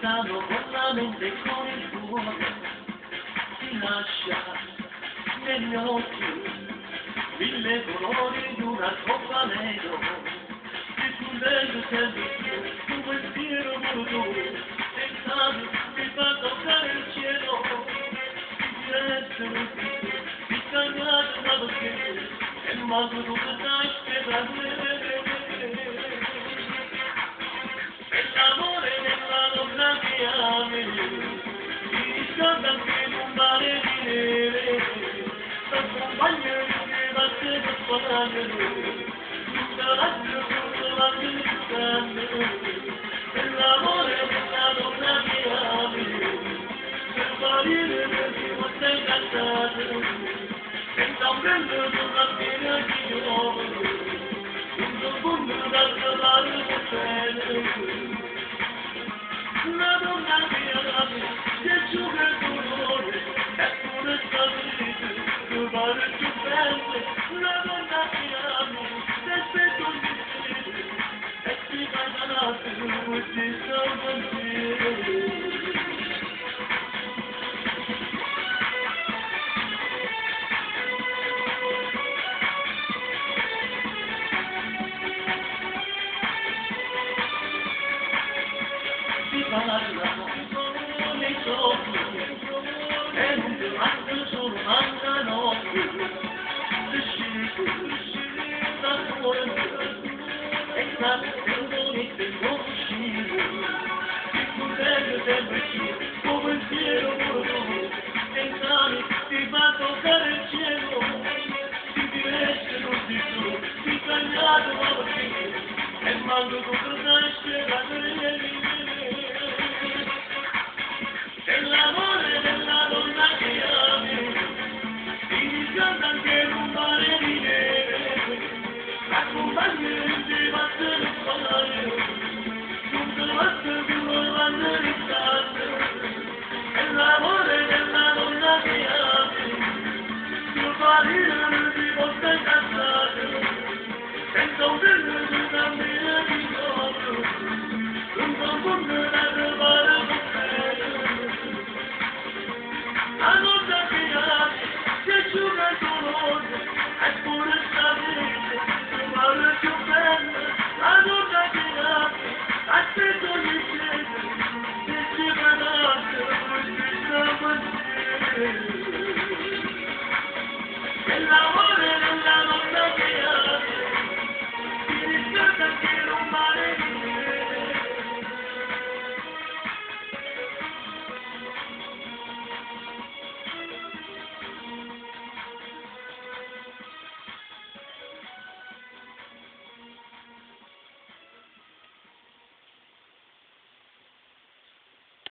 lontano con la mente e con il cuore, si lascia negli occhi mille colori di una coppa nero, diffondendo sempre più un pensiero vuoto, pensato mi fa toccare il cielo, di essere di cagnato da perché, e manco tu che stai spiegando. L'amore della donna che ami, mi scorda che non vale di neve, t'accompagno che va per sparare, non te lascio solo la distante. L'amore della donna che ami, per morire perché non sei incantato, senza un vento sulla spina di giorno, un profondo da trovare per bene. Una donna che ami, si asciuga il dolore, è pure stabilito, tu vale più belle. Una donna che ami, ti aspetto un destino, e ti fai dall'altro, e ti sto con te. Si parlano nei sogni e non ti manca solo mancano uscito da fuori e sta tempo di tempo uscito ti contegno sempre più come il cielo vuoto pensami ti fa toccare il cielo ti diveste non di più ti cagnato ma perché e manco tu potrai spiegare. L'amore della donna che ami, ti riscalda anche non vale di neve, accompagna il tuo battere il salario, non te basta più non vanno riscaldo. L'amore della donna che ami, tuo marito non ti porta incazzato, senza un vento tu cammina di giorno, non c'è un mondo da trovare con te. La donna che ami, si asciuga il dolore, è pure stabilito, tu vale più bella. La donna che ami, aspetto di chiedere, se ci guardate, poi ci sta per te.